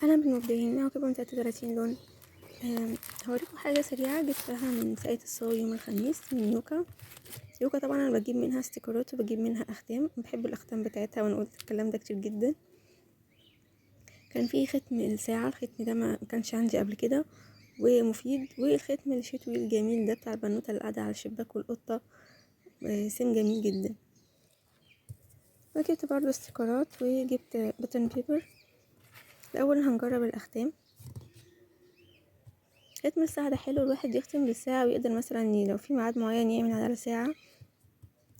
اهلا بالمبدعين. معه كده 33 لون. هوريكم حاجه سريعه جبتها من ساقية الصاوي يوم الخميس من يوكا. يوكا طبعا انا بجيب منها استيكرات وبجيب منها اختام، بحب الاختام بتاعتها وانا قلت الكلام ده كتير جدا. كان في ختم الساعه، الختم ده ما كانش عندي قبل كده ومفيد، والختم الشتوي الجميل ده بتاع البنوته اللي قاعده على الشباك والقطه، سيم جميل جدا. وجبت برضو استيكرات وجبت باترن بيبر. الاول هنجرب الاختام. ختم الساعة ده حلو، الواحد يختم بالساعة ويقدر مثلا لو في ميعاد معين يعمل على ساعة،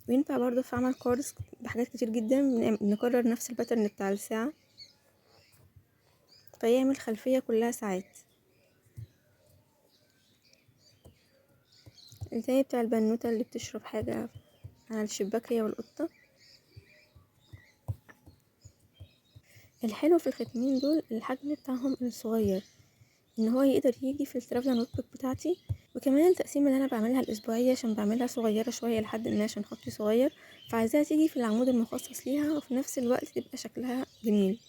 وينفع برضه في عمل كاردز بحاجات كتير جدا، نكرر نفس الباترن بتاع الساعة فيعمل خلفية كلها ساعات. التاني بتاع البنوتة اللي بتشرب حاجة على الشباك هي والقطة. الحلو في الختمين دول الحجم بتاعهم الصغير، ان هو يقدر يجي في الترافل نوت بوك بتاعتي، وكمان التقسيمه اللي انا بعملها الاسبوعيه عشان بعملها صغيره شويه لحد ما عشان خطي صغير، فعايزاها تيجي في العمود المخصص ليها وفي نفس الوقت تبقى شكلها جميل.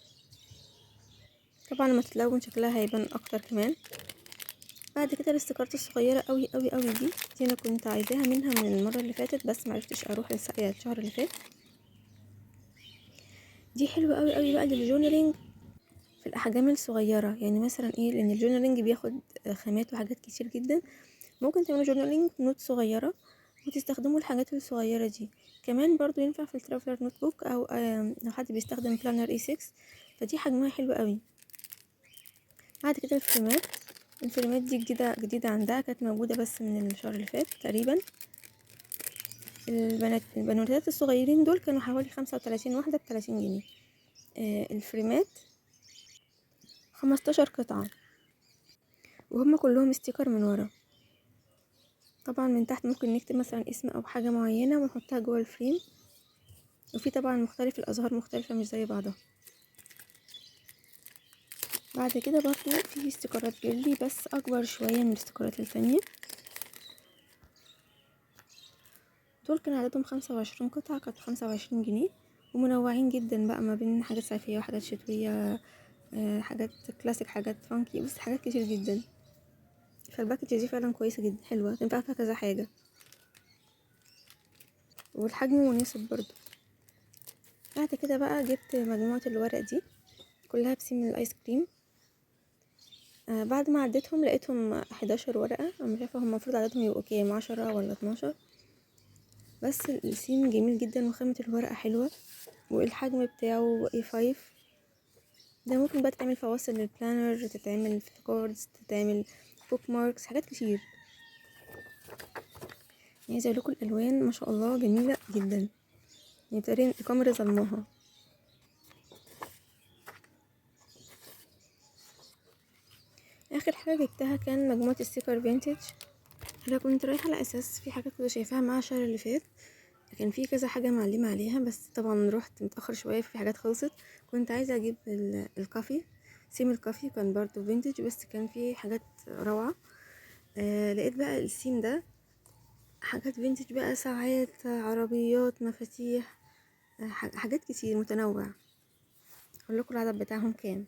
طبعا لما تتلون شكلها هيبان اكتر كمان. بعد كده الاستيكرات الصغيره قوي قوي قوي دي انا كنت عايزاها منها من المره اللي فاتت بس معرفتش اروح للساقية الشهر اللي فات. دي حلوه قوي قوي بقى للجورنالينج في الاحجام الصغيره، يعني مثلا ايه، لان الجورنالينج بياخد خامات وحاجات كتير جدا، ممكن تعملوا جورنالينج نوت صغيرة وتستخدموا الحاجات الصغيرة دي. كمان برضو ينفع في الترافلر نوت بوك او لو حد بيستخدم بلانر اي 6، فدي حجمها حلو قوي. بعد كده الفريمات دي جديدة عندها، كانت موجودة بس من الشهر اللي فات تقريبا. البنوتات الصغيرين دول كانوا حوالي 35 واحدة ب30 جنيه. الفريمات 15 قطعة وهم كلهم ستيكر من ورا. طبعا من تحت ممكن نكتب مثلا اسم او حاجة معينة ونحطها جوه الفريم، وفي طبعا مختلف الازهار مختلفة مش زي بعضها. بعد كده برضو في استيكرات جلدي بس اكبر شوية من الاستيكرات التانية، دول كان عددهم 25 قطعة، كانت 25 جنيه، ومنوعين جدا بقى ما بين حاجات صيفية وحاجات شتوية، حاجات كلاسيك حاجات فانكي، بس حاجات كتير جدا. فالباكج دي فعلا كويسة جدا، حلوة تنفع فيها كذا حاجة، والحجم مناسب برضو. بعد كده بقى جبت مجموعة الورق دي كلها بسيم الايس كريم. بعد ما عديتهم لقيتهم 11 ورقة، انا مش عارفة هم المفروض عددهم يبقوا كام، 10 ولا 12، بس السيم جميل جدا وخامة الورقة حلوة والحجم بتاعه A5. ده ممكن بقى تتعمل فواصل للبلانر، تتعمل في كاردز، تتعمل بوك ماركس، حاجات كتير. يعني زي لكم الالوان ما شاء الله جميلة جدا، يعني تقريبا الكاميرا ظلموها. اخر حاجة جبتها كان مجموعة ستيكر فينتج. انا كنت رايحة على اساس في حاجات كنت شايفاها مع الشهر اللي فات، كان في كذا حاجة معلمة عليها، بس طبعا رحت متأخر شوية في حاجات خلصت. كنت عايزة اجيب الكافي، سيم الكافي كان برضو فينتج بس كان فيه حاجات روعة. لقيت بقى السيم ده حاجات فينتج بقى، ساعات، عربيات، مفاتيح، حاجات كتير متنوع. اقول لكم العدد بتاعهم كام،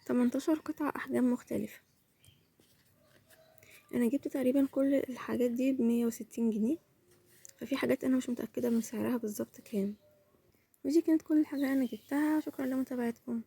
18 قطعة احجام مختلفة. انا جبت تقريبا كل الحاجات دي ب160 جنيه، ففي حاجات انا مش متأكدة من سعرها بالظبط كام. ودي كانت كل حاجة انا جبتها، شكرا لمتابعتكم.